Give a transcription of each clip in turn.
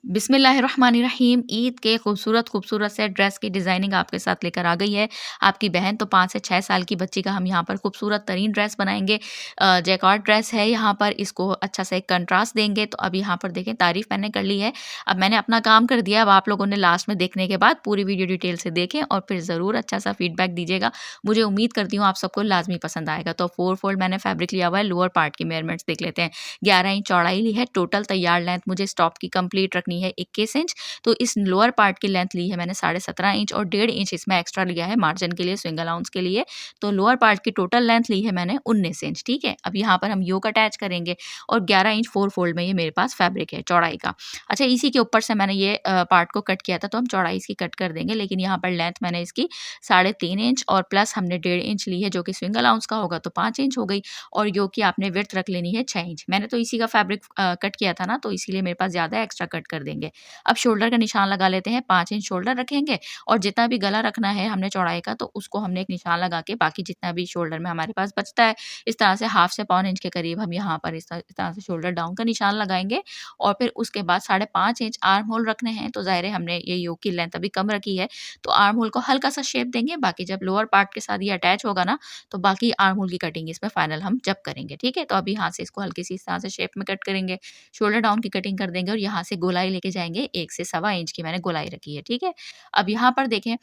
बिस्मिल्लाहिर्रहमानिर्रहीम। ईद के खूबसूरत से ड्रेस की डिज़ाइनिंग आपके साथ लेकर आ गई है। आपकी बहन तो 5 से 6 साल की बच्ची का हम यहाँ पर खूबसूरत तरीन ड्रेस बनाएँगे। जैकार्ड ड्रेस है यहाँ पर, इसको अच्छा सा एक कंट्रास्ट देंगे। तो अब यहाँ पर देखें, तारीफ़ मैंने कर ली है। अब मैंने अपना काम कर दिया। अब आप लोगों ने लास्ट में देखने के बाद पूरी वीडियो डिटेल से देखें और फिर ज़रूर अच्छा सा फीडबैक दीजिएगा। मुझे उम्मीद करती हूँ आप सबको लाज़मी पसंद आएगा। तो 4 फोल्ड मैंने फैब्रिक लिया हुआ है। लोअर पार्ट की मेजरमेंट्स देख लेते हैं। 11 इंच चौड़ाई ली है। टोटल तैयार लेंथ मुझे स्टॉप की कंप्लीट रखनी है 21 इंच। तो इस लोअर पार्ट की लेंथ ली है मैंने 17.5 इंच और 1.5 इंच इसमें एक्स्ट्रा लिया है मार्जिन के लिए, स्विंग अलाउंस के लिए। तो लोअर पार्ट की टोटल लेंथ ली है मैंने 19 इंच। ठीक है, अब यहाँ पर हम योक अटैच करेंगे और 11 इंच 4 फोल्ड में ये मेरे पास फैब्रिक है चौड़ाई का। अच्छा, इसी के ऊपर से मैंने ये पार्ट को कट किया था, तो हम चौड़ाई इसकी कट कर देंगे। लेकिन यहाँ पर लेंथ मैंने इसकी 3.5 इंच और प्लस हमने 1.5 इंच ली है, जो कि स्विंग अलाउंस का होगा तो 5 इंच हो गई। और योक की आपने विड्थ रख लेनी है 6 इंच। मैंने तो इसी का फैब्रिक कट किया था ना, तो इसीलिए मेरे पास ज़्यादा एक्स्ट्रा कट कर देंगे। अब शोल्डर का निशान लगा लेते हैं। 5 इंच शोल्डर रखेंगे और जितना भी गला रखना है हमने चौड़ाई का, तो उसको हमने एक निशान लगा के बाकी जितना भी शोल्डर में हमारे पास बचता है, इस तरह से हाफ से पौन इंच के करीब हम यहाँ पर इस तरह से शोल्डर डाउन का निशान लगाएँगे। और फिर उसके बाद 5.5 इंच आर्म होल रखने हैं। तो ज़ाहिर है हमने ये योक की लेंथ अभी कम रखी है, तो आर्म होल को हल्का सा शेप देंगे। बाकी जब लोअर पार्ट के साथ ये अटैच होगा ना, तो बाकी आर्म होल की कटिंग इसमें फाइनल हम जब करेंगे। ठीक है, तो अभी यहाँ से इसको हल्की सी इस तरह से शेप में कट करेंगे। शोल्डर डाउन की कटिंग कर देंगे और यहाँ से गोलाई लेके जाएँगे। 1 से सवा इंच की मैंने गोलाई रखी है। ठीक है, अब यहाँ पर देखें,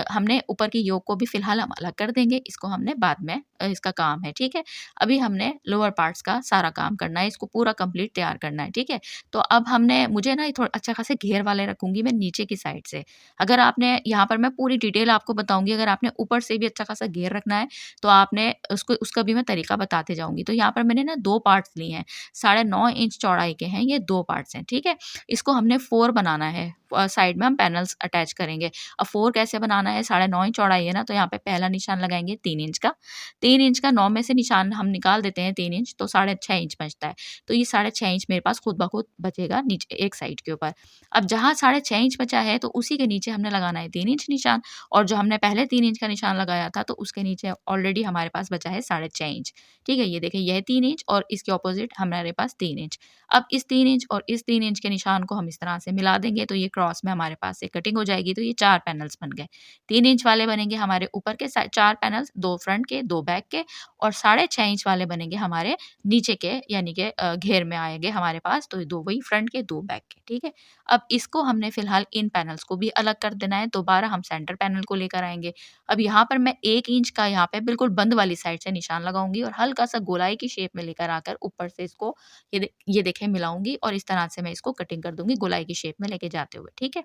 हमने ऊपर की योक को भी फिलहाल हम अलग कर देंगे। इसको हमने बाद में इसका काम है। ठीक है, अभी हमने लोअर पार्ट्स का सारा काम करना है, इसको पूरा कंप्लीट तैयार करना है। ठीक है, तो अब हमने मुझे ना ये थोड़ा अच्छा खासे घेर वाले रखूँगी मैं नीचे की साइड से। अगर आपने यहाँ पर मैं पूरी डिटेल आपको बताऊँगी, अगर आपने ऊपर से भी अच्छा खासा घेर रखना है, तो आपने उसका भी मैं तरीका बताते जाऊँगी। तो यहाँ पर मैंने ना 2 पार्ट्स लिए हैं, 9.5 इंच चौड़ाई के हैं ये 2 पार्ट्स हैं। ठीक है, इसको हमने 4 बनाना है। साइड में हम पैनल्स अटैच करेंगे। अब 4 कैसे बनाना है, 9.5 इंच चौड़ाई है ना, तो यहाँ पे पहला निशान लगाएँगे 3 इंच का। 3 इंच का 9 में से निशान हम निकाल देते हैं 3 इंच, तो 6.5 इंच बचता है। तो ये 6.5 इंच मेरे पास खुद ब खुद बचेगा नीचे एक साइड के ऊपर। अब जहाँ 6.5 इंच बचा है, तो उसी के नीचे हमने लगाना है 3 इंच निशान। और जो हमने पहले 3 इंच का निशान लगाया था, तो उसके नीचे ऑलरेडी हमारे पास बचा है 6.5 इंच। ठीक है, ये देखिए, यह 3 इंच और इसके ऑपोजिट हमारे पास 3 इंच। अब इस 3 इंच और इस 3 इंच के निशान को हम इस तरह से मिला देंगे, तो ये क्रॉस में हमारे पास से कटिंग हो जाएगी। तो ये 4 पैनल्स बन गए। 3 इंच वाले बनेंगे हमारे ऊपर के 4 पैनल्स, 2 फ्रंट के, 2 बैक के। और 6.5 इंच वाले बनेंगे हमारे नीचे के, यानी कि घेर में आएँगे हमारे पास, तो 2 वही फ्रंट के, 2 बैक के। ठीक है, अब इसको हमने फिलहाल इन पैनल्स को भी अलग कर देना है। दोबारा हम सेंटर पैनल को लेकर आएँगे। अब यहाँ पर मैं 1 इंच का यहाँ पे बिल्कुल बंद वाली साइड से निशान लगाऊँगी और हल्का-सा गोलाई की शेप में लेकर आकर ऊपर से इसको ये देखें मिलाऊँगी और इस तरह से मैं इसको कटिंग कर दूँगी गोलाई की शेप में लेके जाते हुए। ठीक है?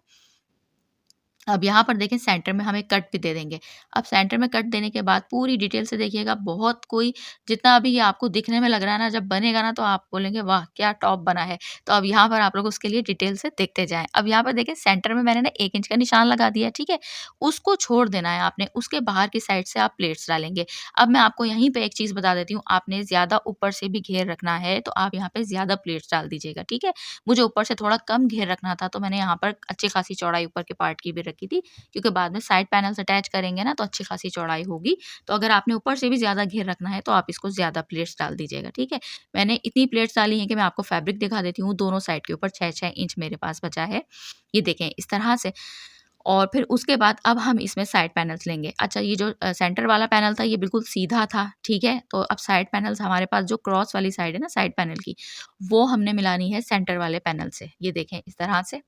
अब यहाँ पर देखें, सेंटर में हम एक कट भी दे देंगे। अब सेंटर में कट देने के बाद पूरी डिटेल से देखिएगा, बहुत कोई जितना अभी ये आपको दिखने में लग रहा है ना, जब बनेगा ना तो आप बोलेंगे वाह! क्या टॉप बना है। तो अब यहाँ पर आप लोग उसके लिए डिटेल से देखते जाएँ। अब यहाँ पर देखिए, सेंटर में मैंने ना 1 इंच का निशान लगा दिया, ठीक है? उसको छोड़ देना है आपने, उसके बाहर की साइड से आप प्लेट्स डालेंगे। अब मैं आपको यहीं पे एक चीज़ बता देती हूँ, आपने ज़्यादा ऊपर से भी घेर रखना है, तो आप यहाँ पे ज़्यादा प्लेट्स डाल दीजिएगा, ठीक है? मुझे ऊपर से थोड़ा कम घेर रखना था, तो मैंने यहाँ पर अच्छी खासी चौड़ाई ऊपर के पार्ट की भी रखी थी, क्योंकि बाद में साइड पैनल्स अटैच करेंगे ना, तो अच्छी खासी चौड़ाई होगी। तो अगर आपने ऊपर से भी ज़्यादा घेर रखना है, तो आप इसको ज़्यादा प्लेट्स डाल दीजिएगा, ठीक है? मैंने इतनी प्लेट्स डाली हैं कि मैं आपको फैब्रिक दिखा देती हूँ। दोनों साइड के ऊपर 6-6 इंच मेरे पास बचा है। ये देखें इस तरह से। और फिर उसके बाद अब हम इसमें साइड पैनल्स लेंगे। अच्छा, ये जो सेंटर वाला पैनल था, ये बिल्कुल सीधा था, ठीक है? तो अब साइड पैनल्स हमारे पास जो क्रॉस वाली साइड है ना साइड पैनल की, वो हमने मिलानी है सेंटर वाले पैनल से। ये देखें इस तरह से,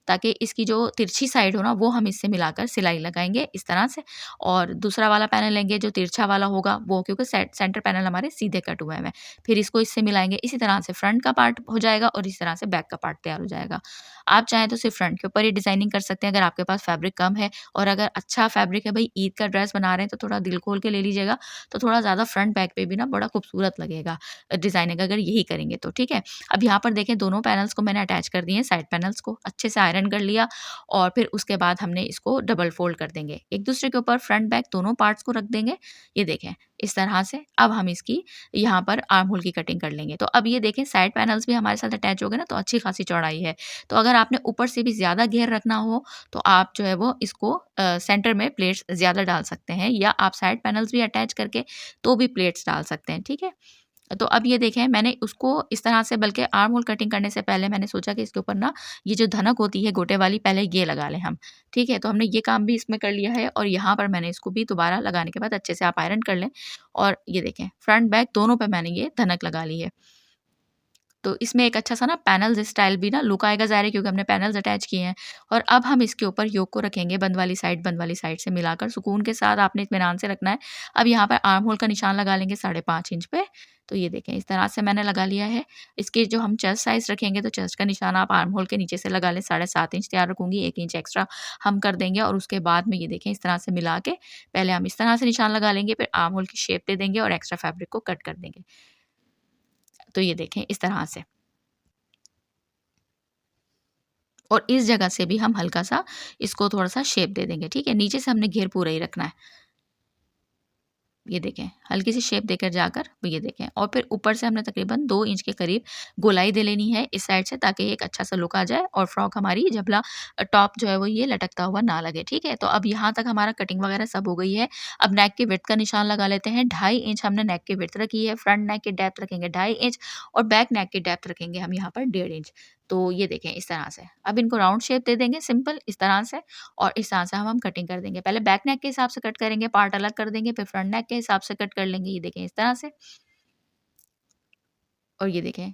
ताकि इसकी जो तिरछी साइड हो ना, वो हम इससे मिलाकर सिलाई लगाएँगे इस तरह से। और दूसरा वाला पैनल लेंगे जो तिरछा वाला होगा वो, क्योंकि सेंटर पैनल हमारे सीधे कट हुए हैं। फिर इसको इससे मिलाएँगे। इसी तरह से फ्रंट का पार्ट हो जाएगा और इस तरह से बैक का पार्ट तैयार हो जाएगा। आप चाहें तो सिर्फ फ्रंट के ऊपर ही डिज़ाइनिंग कर सकते हैं, अगर आपके पास फैब्रिक कम है। और अगर अच्छा फैब्रिक है, भई ईद का ड्रेस बना रहे हैं, तो थोड़ा दिल खोल के ले लीजिएगा, तो थोड़ा ज़्यादा फ्रंट बैक पे भी ना बड़ा खूबसूरत लगेगा डिज़ाइनिंग, अगर यही करेंगे तो, ठीक है? अब यहाँ पर देखें, दोनों पैनल्स को मैंने अटैच कर दिए हैं, साइड पैनल्स को अच्छे से आयरन कर लिया। और फिर उसके बाद हमने इसको डबल फोल्ड कर देंगे, एक दूसरे के ऊपर फ्रंट बैक दोनों पार्ट्स को रख देंगे। ये देखें इस तरह से। अब हम इसकी यहाँ पर आर्म होल की कटिंग कर लेंगे। तो अब ये देखें, साइड पैनल्स भी हमारे साथ अटैच हो गए ना, तो अच्छी खासी चौड़ाई है। तो अगर आपने ऊपर से भी ज़्यादा घेर रखना हो, तो आप जो है वो इसको सेंटर में प्लेट्स ज़्यादा डाल सकते हैं, या आप साइड पैनल्स भी अटैच करके तो भी प्लेट्स डाल सकते हैं, ठीक है? तो अब ये देखें मैंने उसको इस तरह से, बल्कि आर्म होल कटिंग करने से पहले मैंने सोचा कि इसके ऊपर ना ये जो धनक होती है गोटे वाली, पहले ये लगा लें हम। ठीक है? तो हमने ये काम भी इसमें कर लिया है और यहाँ पर मैंने इसको भी दोबारा लगाने के बाद अच्छे से आप आयरन कर लें और ये देखें फ्रंट बैक दोनों पे मैंने ये धनक लगा ली है। तो इसमें एक अच्छा-सा ना पैनल्स स्टाइल भी ना लुक आएगा ज़ाहिर है, क्योंकि हमने पैनल्स अटैच किए हैं। और अब हम इसके ऊपर योक को रखेंगे बंद वाली साइड से मिलाकर सुकून के साथ, आपने इत्मीनान से रखना है। अब यहाँ पर आर्म होल का निशान लगा लेंगे 5.5 इंच पे। तो ये देखें इस तरह से मैंने लगा लिया है। इसके जो हम चेस्ट साइज़ रखेंगे तो चेस्ट का निशान आप आर्म होल के नीचे से लगा लें, 7.5 इंच तैयार रखूँगी, 1 इंच एक्स्ट्रा हम कर देंगे और उसके बाद में ये देखें इस तरह से मिला के पहले हम इस तरह से निशान लगा लेंगे, फिर आर्म होल की शेप दे देंगे और एक्स्ट्रा फैब्रिक को कट कर देंगे। तो ये देखें इस तरह से। और इस जगह से भी हम हल्का-सा इसको थोड़ा-सा शेप दे देंगे, ठीक है? नीचे से हमने घेर पूरा ही रखना है। ये देखें, हल्की सी शेप देकर जाकर ये देखें और फिर ऊपर से हमने तकरीबन 2 इंच के करीब गोलाई दे लेनी है इस साइड से, ताकि एक अच्छा-सा लुक आ जाए और फ्रॉक हमारी जबला टॉप जो है वो ये लटकता हुआ ना लगे, ठीक है? तो अब यहाँ तक हमारा कटिंग वगैरह सब हो गई है। अब नेक की विड्थ का निशान लगा लेते हैं। 2.5 इंच हमने नेक की विड्थ रखी है, फ्रंट नेक की डेप्थ रखेंगे 2.5 इंच और बैक नेक की डेप्थ रखेंगे हम यहाँ पर 1.5 इंच। तो ये देखें इस तरह से। अब इनको राउंड शेप दे देंगे सिंपल इस तरह से और इस तरह से हम कटिंग कर देंगे। पहले बैक नेक के हिसाब से कट करेंगे, पार्ट अलग कर देंगे, फिर फ्रंट नेक के हिसाब से कट कर लेंगे। ये देखें इस तरह से और ये देखें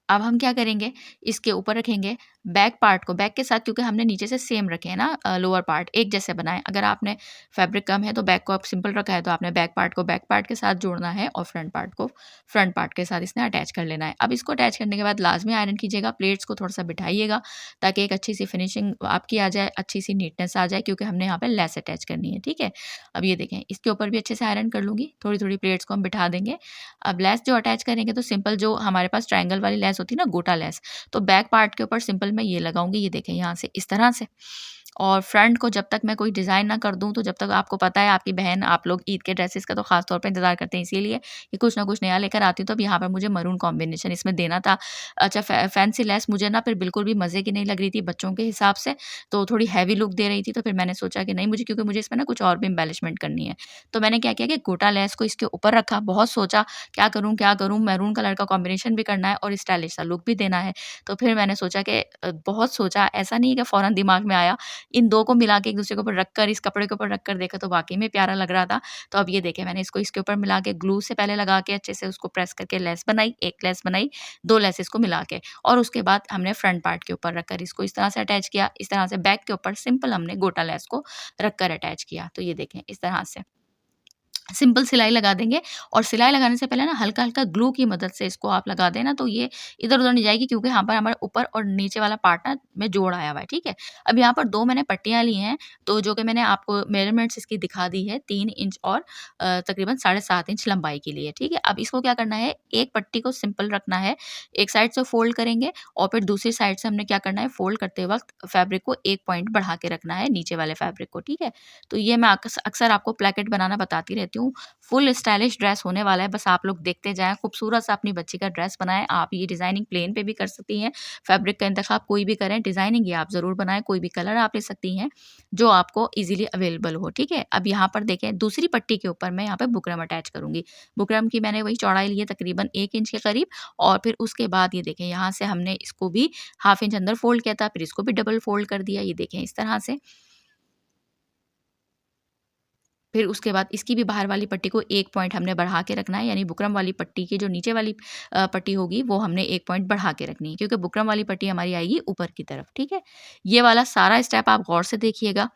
अब हम क्या करेंगे, इसके ऊपर रखेंगे बैक पार्ट को, बैक के साथ, क्योंकि हमने नीचे से सेम रखे हैं ना लोअर पार्ट एक जैसे बनाएँ। अगर आपने फैब्रिक कम है तो बैक को आप सिंपल रखा है तो आपने बैक पार्ट को बैक पार्ट के साथ जोड़ना है और फ्रंट पार्ट को फ्रंट पार्ट के साथ इसने अटैच कर लेना है। अब इसको अटैच करने के बाद लाज़मी आयरन कीजिएगा, प्लेट्स को थोड़ा-सा बिठाइएगा ताकि एक अच्छी-सी फिनिशिंग आपकी आ जाए, अच्छी-सी नीटनेस आ जाए, क्योंकि हमने यहाँ पे लेस अटैच करनी है, ठीक है? अब ये देखें इसके ऊपर भी अच्छे से आयरन कर लूँगी, थोड़ी-थोड़ी प्लेट्स को हम बिठा देंगे। अब लेस जो अटैच करेंगे तो सिंपल जो हमारे पास ट्रायंगल वाली लेस होती है ना, गोटा लेस, तो बैक पार्ट के ऊपर सिंपल मैं ये लगाऊँगी, ये देखें यहाँ से इस तरह से। और फ्रंट को जब तक मैं कोई डिज़ाइन ना कर दूँ, तो जब तक आपको पता है आपकी बहन, आप लोग ईद के ड्रेसेस का तो ख़ास तौर पे इंतज़ार करते हैं इसीलिए कि कुछ ना कुछ नया लेकर आती हूँ, तो अब यहाँ पर मुझे मरून कॉम्बिनेशन इसमें देना था। अच्छा फैंसी लेस मुझे ना फिर बिल्कुल भी मज़े की नहीं लग रही थी बच्चों के हिसाब से, तो थोड़ी हेवी लुक दे रही थी, तो फिर मैंने सोचा कि नहीं मुझे, क्योंकि मुझे इसमें ना कुछ और भी एम्बेलिशमेंट करनी है। तो मैंने क्या किया कि गोटा लेस को इसके ऊपर रखा, बहुत सोचा क्या करूँ? मैरून कलर का कॉम्बिनेशन भी करना है और स्टाइलिश सा लुक भी देना है। तो फिर मैंने सोचा कि बहुत सोचा, ऐसा नहीं है कि फ़ौरन दिमाग में आया, इन 2 को मिला के एक-दूसरे के ऊपर रखकर, इस कपड़े के ऊपर रखकर देखा तो वाक़ई में प्यारा लग रहा था। तो अब ये देखें मैंने इसको इसके ऊपर मिला के ग्लू से पहले लगा के अच्छे से उसको प्रेस करके लेस बनाई, 1 लेस बनाई, 2 लेसेस को मिला के और उसके बाद हमने फ्रंट पार्ट के ऊपर रखकर इसको इस तरह से अटैच किया। इस तरह से बैक के ऊपर सिंपल हमने गोटा लेस को रखकर अटैच किया। तो ये देखें इस तरह से। सिंपल सिलाई लगा देंगे और सिलाई लगाने से पहले ना हल्का-हल्का ग्लू की मदद से इसको आप लगा दें ना, तो ये इधर-उधर नहीं जाएगी, क्योंकि यहाँ पर हमारे ऊपर और नीचे वाला पार्ट ना में जोड़ आया हुआ है, ठीक है? अब यहाँ पर 2 मैंने पट्टियाँ ली हैं, तो जो कि मैंने आपको मेजरमेंट्स इसकी दिखा दी है, 3 इंच और तकरीबन 7.5 इंच लंबाई के लिए, ठीक है? अब इसको क्या करना है, एक पट्टी को सिंपल रखना है, एक साइड से फ़ोल्ड करेंगे और फिर दूसरी साइड से हमने क्या करना है, फ़ोल्ड करते वक़्त फैब्रिक को 1 पॉइंट बढ़ा के रखना है, नीचे वाले फैब्रिक को, ठीक है? तो ये मैं अक्सर आपको प्लैकेट बनाना बताती रहती हूँ। फुल स्टाइलिश ड्रेस होने वाला है, बस आप लोग देखते जाएँ, खूबसूरत सा अपनी बच्ची का ड्रेस बनाएँ। आप ये डिज़ाइनिंग प्लेन पे भी कर सकती हैं, फैब्रिक का इंतखाब कोई भी करें, डिज़ाइनिंग ये आप ज़रूर बनाएँ, कोई भी कलर आप ले सकती हैं, जो आपको ईज़िली अवेलेबल हो, ठीक है? अब यहाँ पर देखें दूसरी पट्टी के ऊपर मैं यहाँ पे बुकरम अटैच करूँगी। बुकरम की मैंने वही चौड़ाई ली है तकरीबन 1 इंच के करीब और फिर उसके बाद ये देखें यहाँ से हमने इसको भी हाफ इंच अंदर फ़ोल्ड किया था, फिर इसको भी डबल फ़ोल्ड कर दिया, ये देखें इस तरह से। फिर उसके बाद इसकी भी बाहर वाली पट्टी को 1 पॉइंट हमने बढ़ा के रखना है, यानी बुकरम वाली पट्टी की जो नीचे वाली पट्टी होगी वो हमने 1 पॉइंट बढ़ा के रखनी है, क्योंकि बुकरम वाली पट्टी हमारी आएगी ऊपर की तरफ, ठीक है? ये वाला सारा स्टेप आप गौर से देखिएगा।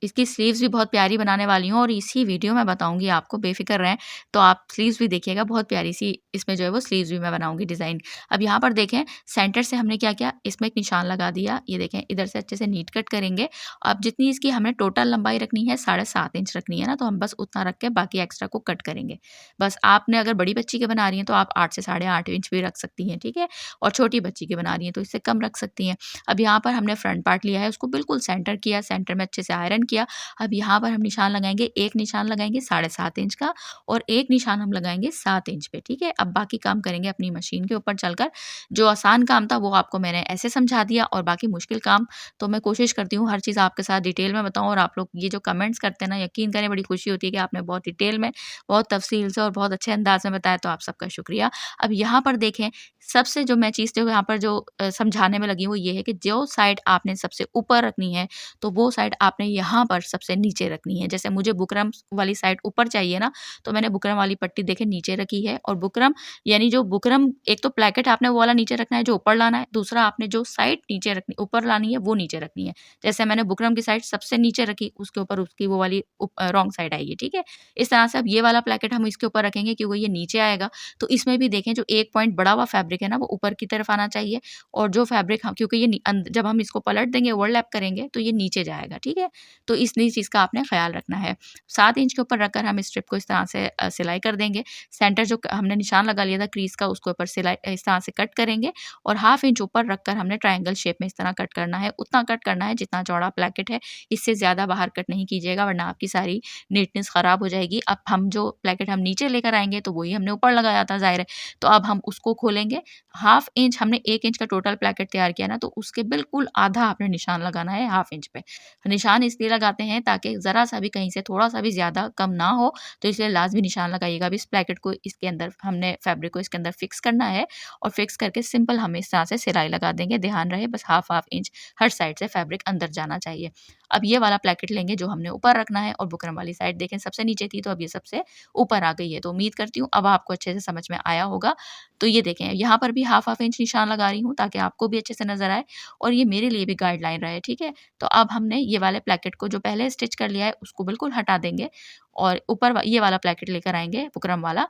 इसकी स्लीव्स भी बहुत प्यारी बनाने वाली हूँ और इसी वीडियो में बताऊँगी आपको, बेफ़िक्र रहें। तो आप स्लीव्स भी देखिएगा, बहुत प्यारी-सी इसमें जो है वो स्लीव्स भी मैं बनाऊँगी डिज़ाइन। अब यहाँ पर देखें सेंटर से हमने क्या किया, इसमें एक निशान लगा दिया। ये देखें इधर से अच्छे से नीट कट करेंगे। अब जितनी इसकी हमें टोटल लंबाई रखनी है 7.5 इंच रखनी है ना, तो हम बस उतना रख के बाकी एक्स्ट्रा को कट करेंगे। बस आपने अगर बड़ी बच्ची के बना रही हैं तो आप 8 से 8.5 इंच भी रख सकती हैं, ठीक है? और छोटी बच्ची के बना रही हैं तो इससे कम रख सकती हैं। अब यहाँ पर हमने फ्रंट पार्ट लिया है, उसको बिल्कुल सेंटर किया, सेंटर में अच्छे से आयरन किया। अब यहाँ पर हम निशान लगाएँगे, एक निशान लगाएँगे 7.5 इंच का और एक निशान हम लगाएँगे 7 इंच पे, ठीक है? अब बाकी काम करेंगे अपनी मशीन के ऊपर चलकर। जो आसान काम था वो आपको मैंने ऐसे समझा दिया और बाकी मुश्किल काम तो मैं कोशिश करती हूँ हर चीज़ आपके साथ डिटेल में बताऊँ और आप लोग ये जो कमेंट्स करते हैं ना, यकीन करें बड़ी खुशी होती है कि आपने बहुत डिटेल में, बहुत तफ़सील से और बहुत अच्छे अंदाज़ में बताया, तो आप सबका शुक्रिया। अब यहाँ पर देखें, सबसे जो मैं चीज़ जो यहाँ पर जो समझाने में लगी हूँ वो ये है कि जो साइड आपने सबसे ऊपर रखनी है, तो वो साइड आपने यहाँ पर सबसे नीचे रखनी है। जैसे मुझे बुकरम वाली साइड ऊपर चाहिए ना, तो मैंने बुकरम वाली पट्टी देखें नीचे रखी है और बुकरम यानी जो बुकरम, एक तो प्लेकेट आपने वो वाला नीचे रखना है जो ऊपर लाना है, दूसरा आपने जो साइड नीचे रखनी ऊपर लानी है वो नीचे रखनी है। जैसे मैंने बुकरम की साइड सबसे नीचे रखी, उसके ऊपर उसकी वो वाली रॉन्ग साइड आएगी, ठीक है? इस तरह से अब ये वाला प्लेकेट हम इसके ऊपर रखेंगे क्योंकि ये नीचे आएगा, तो इसमें भी देखें जो एक पॉइंट बढ़ा हुआ फैब्रिक है ना, वो ऊपर की तरफ आना चाहिए और जो फैब्रिक हम, क्योंकि ये जब हम इसको पलट देंगे, ओवरलैप करेंगे, तो ये नीचे जाएगा, ठीक है? तो इस चीज़ का आपने ख़्याल रखना है। 7 इंच के ऊपर रखकर हम स्ट्रिप को इस तरह से सिलाई कर देंगे। सेंटर जो हमने निशान लगा लिया था क्रीज़ का, उसके ऊपर सिलाई इस तरह से कट करेंगे और हाफ इंच ऊपर रखकर हमने ट्रायंगल शेप में इस तरह कट करना है। उतना कट करना है जितना चौड़ा प्लेकेट है, इससे ज़्यादा बाहर कट नहीं कीजिएगा वरना आपकी सारी नीटनेस ख़राब हो जाएगी। अब हम जो प्लेकेट हम नीचे लेकर आएँगे तो वही हमने ऊपर लगाया था ज़ाहिर है, तो अब हम उसको खोलेंगे। हाफ इंच, हमने 1 इंच का टोटल प्लेकेट तैयार किया ना, तो उसके बिल्कुल आधा आपने निशान लगाना है हाफ इंच पे। निशान इसलिए लगाते हैं ताकि ज़रा-सा भी कहीं से थोड़ा-सा भी ज़्यादा कम ना हो, तो इसलिए लाज़मी निशान लगाइएगा। अब इस प्लेकेट को इसके अंदर हमने फैब्रिक को इसके अंदर फिक्स करना है और फिक्स करके सिंपल हम इस तरह से सिलाई लगा देंगे। ध्यान रहे बस हाफ इंच हर साइड से फैब्रिक अंदर जाना चाहिए। अब ये वाला प्लेकेट लेंगे जो हमने ऊपर रखना है और बुकरम वाली साइड देखें सबसे नीचे थी, तो अब ये सबसे ऊपर आ गई है। तो उम्मीद करती हूँ अब आपको अच्छे से समझ में आया होगा। तो ये देखें, यहाँ पर भी हाफ इंच निशान लगा रही हूँ ताकि आपको भी अच्छे से नज़र आए और ये मेरे लिए भी गाइडलाइन रहे, ठीक है? तो अब हमने ये वाले प्लेकेट को जो पहले स्टिच कर लिया है उसको बिल्कुल हटा देंगे और ऊपर ये वाला प्लेकेट लेकर आएँगे बुकरम वाला।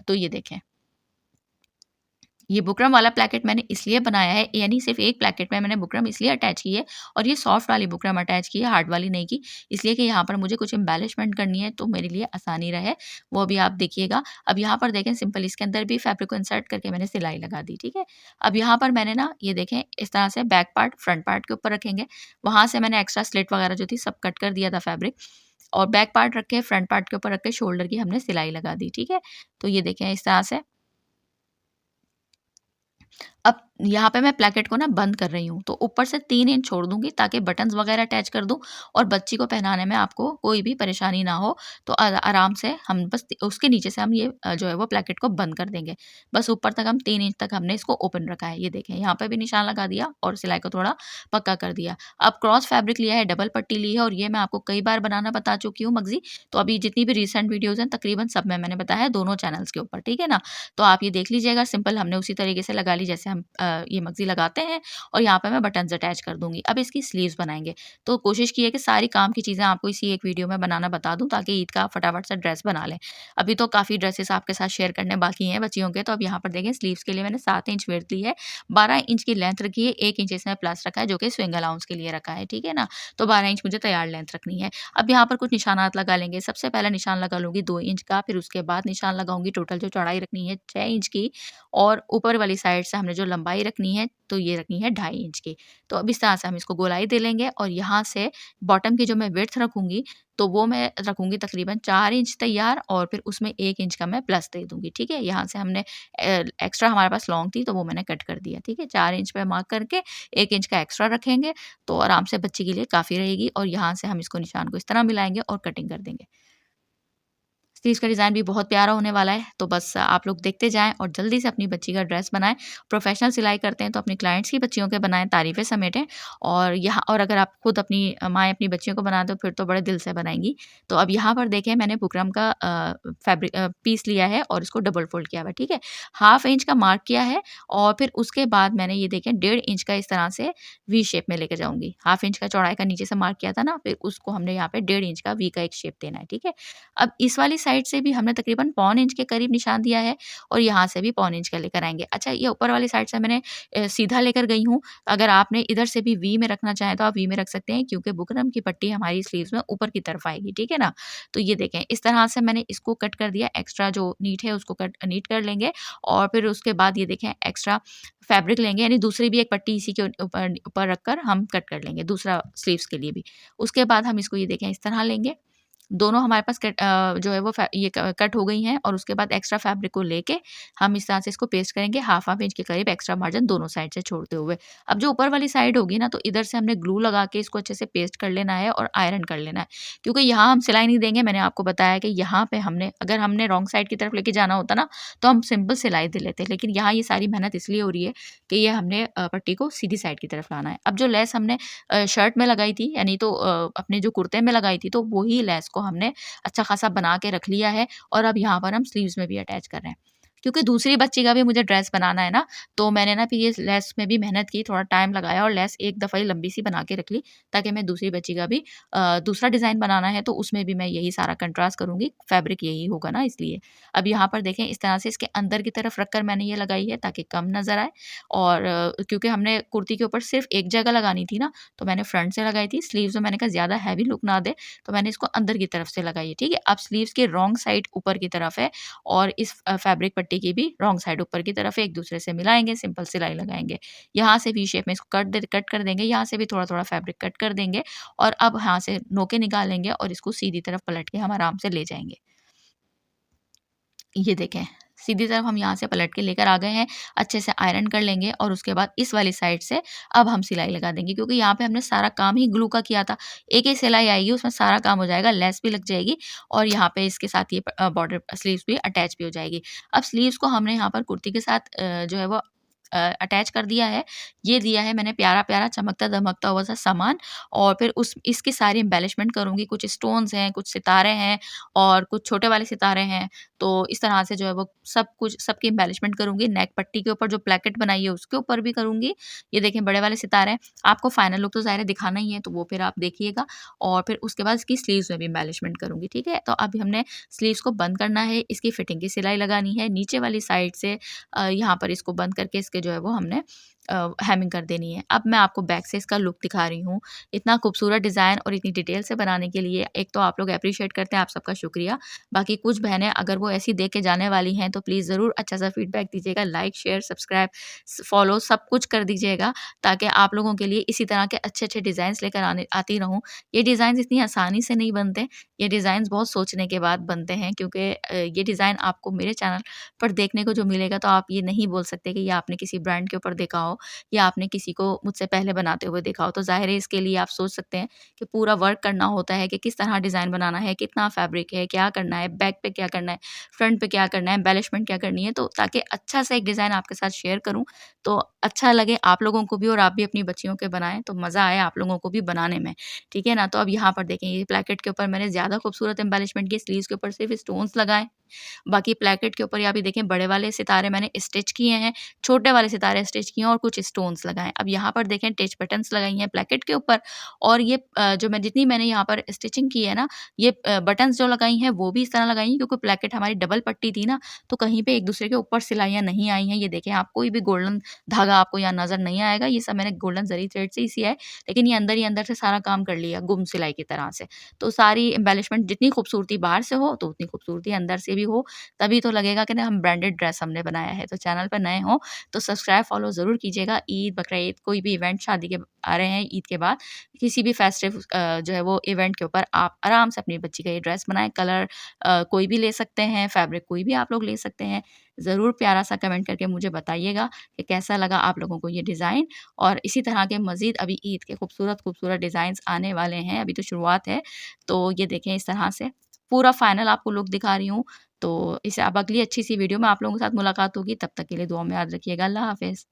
तो ये देखें, ये बुकरम वाला प्लेकेट मैंने इसलिए बनाया है, यानी सिर्फ़ एक प्लेकेट में मैंने बुकरम इसलिए अटैच की है और ये सॉफ्ट वाली बुकरम अटैच की है, हार्ड वाली नहीं की। इसलिए कि यहाँ पर मुझे कुछ एम्बेलिशमेंट करनी है तो मेरे लिए आसानी रहे, वो भी आप देखिएगा। अब यहाँ पर देखें सिंपल इसके अंदर भी फैब्रिक को इंसर्ट करके मैंने सिलाई लगा दी, ठीक है? अब यहाँ पर मैंने ना ये देखें इस तरह से बैक पार्ट फ्रंट पार्ट के ऊपर रखेंगे। वहाँ से मैंने एक्स्ट्रा स्लिट वगैरह जो थी सब कट कर दिया था फैब्रिक और बैक पार्ट रख के फ्रंट पार्ट के ऊपर रख के शोल्डर की हमने सिलाई लगा दी, ठीक है? तो ये देखें इस तरह से। अब यहाँ पे मैं प्लेकेट को ना बंद कर रही हूँ, तो ऊपर से 3 इंच छोड़ दूँगी ताकि बटन्स वगैरह अटैच कर दूँ और बच्ची को पहनाने में आपको कोई भी परेशानी ना हो। तो आराम से हम बस उसके नीचे से हम ये जो है वो प्लेकेट को बंद कर देंगे। बस ऊपर तक हम 3 इंच तक हमने इसको ओपन रखा है। ये देखें यहाँ पे भी निशान लगा दिया और सिलाई को थोड़ा पक्का कर दिया। अब क्रॉस फैब्रिक लिया है, डबल पट्टी ली है और ये मैं आपको कई बार बनाना बता चुकी हूँ मगज़ी। तो अभी जितनी भी रिसेंट वीडियोज़ हैं तकरीबन सब में मैंने बताया है दोनों चैनल्स के ऊपर, ठीक है ना? तो आप ये देख लीजिएगा, सिंपल हमने उसी तरीके से लगा ली जैसे हम ये मगज़ी लगाते हैं और यहाँ पे मैं बटन्स अटैच कर दूँगी। अब इसकी स्लीव्स बनाएँगे। तो कोशिश की है कि सारी काम की चीज़ें आपको इसी एक वीडियो में बनाना बता दूँ ताकि ईद का फटाफट से ड्रेस बना लें। अभी तो काफ़ी ड्रेसेस आपके साथ शेयर करने बाकी हैं बच्चियों के, तो अब यहाँ पर देखें स्लीव्स के लिए मैंने 7 इंच विड्थ ली है, 12 इंच की लेंथ रखी है, 1 इंच इसमें प्लस रखा है जो कि स्विंग अलाउंस के लिए रखा है, ठीक है ना? तो 12 इंच मुझे तैयार लेंथ रखनी है। अब यहाँ पर कुछ निशानात लगा लेंगे। सबसे पहला निशान लगा लूँगी 2 इंच का, फिर उसके बाद निशान लगाऊँगी टोटल जो चौड़ाई रखनी है 6 इंच की और ऊपर वाली साइड से हमने जो लंबाई रखनी है, तो ये रखनी है 2.5 इंच की। तो अब इस तरह से हम इसको गोलाई दे लेंगे और यहाँ से बॉटम की जो मैं विड्थ रखूँगी, तो वो मैं रखूँगी तकरीबन 4 इंच तैयार और फिर उसमें 1 इंच का मैं प्लस दे दूँगी, ठीक है? यहाँ से हमने एक्स्ट्रा हमारे पास लॉन्ग थी, तो वो मैंने कट कर दिया, ठीक है? 4 इंच पे मार्क करके 1 इंच का एक्स्ट्रा रखेंगे, तो आराम से बच्ची के लिए काफ़ी रहेगी और यहाँ से हम इसको निशान को इस तरह मिलाएँगे और कटिंग कर देंगे। स्लीव्स का डिज़ाइन भी बहुत प्यारा होने वाला है, तो बस आप लोग देखते जाएँ और जल्दी से अपनी बच्ची का ड्रेस बनाएँ। प्रोफ़ेशनल सिलाई करते हैं तो अपने क्लाइंट्स की बच्चियों के बनाएँ, तारीफ़ें समेटें और अगर आप खुद अपनी माएँ अपनी बच्चियों को बनाते हो फिर तो बड़े दिल से बनाएँगी। तो अब यहाँ पर देखें मैंने बुकरम का पीस लिया है और इसको डबल फ़ोल्ड किया हुआ है, ठीक है? हाफ़ इंच का मार्क किया है और फिर उसके बाद मैंने ये देखें 1.5 इंच का इस तरह से वी शेप में लेके जाऊँगी। हाफ़ इंच का चौड़ाई का नीचे से मार्क किया था ना, फिर उसको हमने यहाँ पे 1.5 इंच का वी का एक शेप देना है, ठीक है? अब इस वाली साइड से भी हमने तकरीबन पौन इंच के करीब निशान दिया है और यहाँ से भी पौन इंच का लेकर आएँगे। अच्छा, ये ऊपर वाली साइड से मैंने सीधा लेकर गई हूँ। अगर आपने इधर से भी वी में रखना चाहें तो आप वी में रख सकते हैं, क्योंकि बुकरम की पट्टी हमारी स्लीव्स में ऊपर की तरफ आएगी, ठीक है ना? तो ये देखें, इस तरह से मैंने इसको कट कर दिया, एक्स्ट्रा जो नीट है उसको नीट कर लेंगे और फिर उसके बाद ये देखें एक्स्ट्रा फैब्रिक लेंगे, यानी दूसरी भी एक पट्टी इसी के ऊपर ऊपर रखकर हम कट कर लेंगे दूसरा स्लीव्स के लिए भी। उसके बाद हम इसको ये देखें इस तरह लेंगे, दोनों हमारे पास जो है वो ये कट हो गई हैं और उसके बाद एक्स्ट्रा फैब्रिक को लेके हम इस तरह से इसको पेस्ट करेंगे, हाफ इंच के करीब एक्स्ट्रा मार्जिन दोनों साइड से छोड़ते हुए। अब जो ऊपर वाली साइड होगी ना, तो इधर से हमने ग्लू लगा के इसको अच्छे से पेस्ट कर लेना है और आयरन कर लेना है, क्योंकि यहाँ हम सिलाई नहीं देंगे। मैंने आपको बताया कि यहाँ पे अगर हमने रॉन्ग साइड की तरफ लेके जाना होता ना, तो हम सिंपल सिलाई दे लेते, लेकिन यहाँ ये सारी मेहनत इसलिए हो रही है कि ये हमने पट्टी को सीधी साइड की तरफ लाना है। अब जो लेस हमने शर्ट में लगाई थी, यानी तो अपने जो कुर्ते में लगाई थी, तो वही लेस को हमने अच्छा खासा बना के रख लिया है और अब यहाँ पर हम स्लीव्स में भी अटैच कर रहे हैं। क्योंकि दूसरी बच्ची का भी मुझे ड्रेस बनाना है ना, तो मैंने ना फिर ये लेस में भी मेहनत की, थोड़ा टाइम लगाया और लेस एक दफ़ा ही लंबी सी बना के रख ली, ताकि मैं दूसरी बच्ची का भी दूसरा डिज़ाइन बनाना है तो उसमें भी मैं यही सारा कंट्रास्ट करूँगी, फैब्रिक यही होगा ना इसलिए। अब यहाँ पर देखें, इस तरह से इसके अंदर की तरफ रखकर मैंने ये लगाई है ताकि कम नज़र आए और क्योंकि हमने कुर्ती के ऊपर सिर्फ एक जगह लगानी थी ना, तो मैंने फ्रंट से लगाई थी। स्लीव्स में मैंने कहा ज़्यादा हैवी लुक ना दे, तो मैंने इसको अंदर की तरफ से लगाई है, ठीक है। अब स्लीव्स की रॉन्ग साइड ऊपर की तरफ है और इस फैब्रिक पट्टी की भी रॉन्ग साइड ऊपर की तरफ है, एक दूसरे से मिलाएँगे, सिंपल सिलाई लगाएँगे। यहाँ से वी शेप में इसको कट कर देंगे, यहाँ से भी थोड़ा-थोड़ा फैब्रिक कट कर देंगे और अब यहाँ से नोके निकालेंगे और इसको सीधी तरफ पलट के हम आराम से ले जाएँगे। ये देखें, सीधी तरफ हम यहाँ से पलट के लेकर आ गए हैं, अच्छे से आयरन कर लेंगे और उसके बाद इस वाली साइड से अब हम सिलाई लगा देंगे, क्योंकि यहाँ पे हमने सारा काम ही ग्लू का किया था। एक ही सिलाई आएगी, उसमें सारा काम हो जाएगा, लेस भी लग जाएगी और यहाँ पे इसके साथ ये बॉर्डर स्लीव्स भी अटैच भी हो जाएगी। अब स्लीव्स को हमने यहाँ पर कुर्ती के साथ जो है वो अटैच कर दिया है। ये दिया है मैंने प्यारा-प्यारा चमकता-दमकता हुआ सा सामान और फिर इसकी सारी एम्बेलिशमेंट करूँगी। कुछ स्टोन्स हैं, कुछ सितारे हैं और कुछ छोटे वाले सितारे हैं। तो इस तरह से जो है वो सब कुछ सबकी एम्बेलिशमेंट करूँगी। नेक पट्टी के ऊपर जो प्लेकेट बनाई है उसके ऊपर भी करूँगी। ये देखें, बड़े वाले सितारे हैं। आपको फाइनल लुक तो ज़ाहिर है दिखाना ही है, तो वो फिर आप देखिएगा और फिर उसके बाद इसकी स्लीव्स में भी एम्बेलिशमेंट करूँगी, ठीक है? तो अभी हमने स्लीव्स को बंद करना है, इसकी फिटिंग की सिलाई लगानी है। नीचे वाली साइड से यहाँ पर इसको बंद करके इसके जो है वो हमने हेमिंग कर देनी है। अब मैं आपको बैक से इसका लुक दिखा रही हूँ। इतना खूबसूरत डिज़ाइन और इतनी डिटेल से बनाने के लिए एक तो आप लोग एप्रिशिएट करते हैं, आप सबका शुक्रिया। बाकी कुछ बहनें अगर वो ऐसी देख के जाने वाली हैं, तो प्लीज़ ज़रूर अच्छा-सा फीडबैक दीजिएगा। लाइक, शेयर, सब्सक्राइब, फॉलो सब कुछ कर दीजिएगा, ताकि आप लोगों के लिए इसी तरह के अच्छे-अच्छे डिज़ाइन्स लेकर आती रहूँ। ये डिज़ाइन्स इतनी आसानी से नहीं बनते, ये डिज़ाइन्स बहुत सोचने के बाद बनते हैं, क्योंकि ये डिज़ाइन आपको मेरे चैनल पर देखने को जो मिलेगा, तो आप ये नहीं बोल सकते कि ये आपने किसी ब्रांड के ऊपर देखा हो या आपने किसी को मुझसे पहले बनाते हुए देखा हो। तो ज़ाहिर है इसके लिए आप सोच सकते हैं कि पूरा वर्क करना होता है कि किस तरह डिज़ाइन बनाना है, कितना फैब्रिक है, क्या करना है, बैक पे क्या करना है, फ्रंट पे क्या करना है, एम्बेलिशमेंट क्या करनी है। तो ताकि अच्छा सा एक डिज़ाइन आपके साथ शेयर करूँ, तो अच्छा लगे आप लोगों को भी और आप भी अपनी बच्चियों के बनाएँ, तो मज़ा आए आप लोगों को भी बनाने में, ठीक है ना? तो अब यहाँ पर देखें, ये प्लेकेट के ऊपर मैंने ज़्यादा खूबसूरत एम्बेलिशमेंट की, स्लीव्स के ऊपर सिर्फ़ स्टोन्स लगाए। बाकी प्लेकेट के ऊपर यहाँ पे देखें, बड़े वाले सितारे मैंने स्टिच किए हैं, छोटे वाले सितारे स्टिच किए हैं और कुछ स्टोन्स लगाए। अब यहाँ पर देखें, टच बटन्स लगाई हैं प्लेकेट के ऊपर और ये जो जितनी मैंने यहाँ पर स्टिचिंग की है ना, ये बटन्स जो लगाई हैं वो भी इस तरह लगाई हैं, क्योंकि प्लेकेट हमारी डबल पट्टी थी ना, तो कहीं पे एक दूसरे के ऊपर सिलाइयाँ नहीं आई हैं। ये देखें, आप कोई भी गोल्डन धागा आपको यहाँ नज़र नहीं आएगा, ये सब मैंने गोल्डन ज़री थ्रेड से ही सिया है, लेकिन ये अंदर ही अंदर से सारा काम कर लिया गुम सिलाई की तरह से। तो सारी एम्बेलिशमेंट, जितनी खूबसूरती बाहर से हो, तो उतनी खूबसूरती अंदर से भी हो, तभी तो लगेगा कि ना हम ब्रांडेड ड्रेस हमने बनाया है। तो चैनल पर नए हो तो सब्सक्राइब, फॉलो ज़रूर कीजिएगा। ईद, बकरा-ईद, कोई भी इवेंट शादी के आ रहे हैं ईद के बाद, किसी भी फेस्टिव जो है वो इवेंट के ऊपर आप आराम से अपनी बच्ची का ये ड्रेस बनाएँ। कलर कोई भी ले सकते हैं, फैब्रिक कोई भी आप लोग ले सकते हैं। ज़रूर प्यारा-सा कमेंट करके मुझे बताइएगा कि कैसा लगा आप लोगों को ये डिज़ाइन, और इसी तरह के मज़ीद अभी ईद के खूबसूरत-खूबसूरत डिज़ाइन्स आने वाले हैं, अभी तो शुरुआत है। तो ये देखें, इस तरह से पूरा फाइनल आपको लुक दिखा रही हूँ। तो इसे अब अगली अच्छी-सी वीडियो में आप लोगों के साथ मुलाकात होगी, तब तक के लिए दुआ में याद रखिएगा। अल्लाह हाफ़िज़।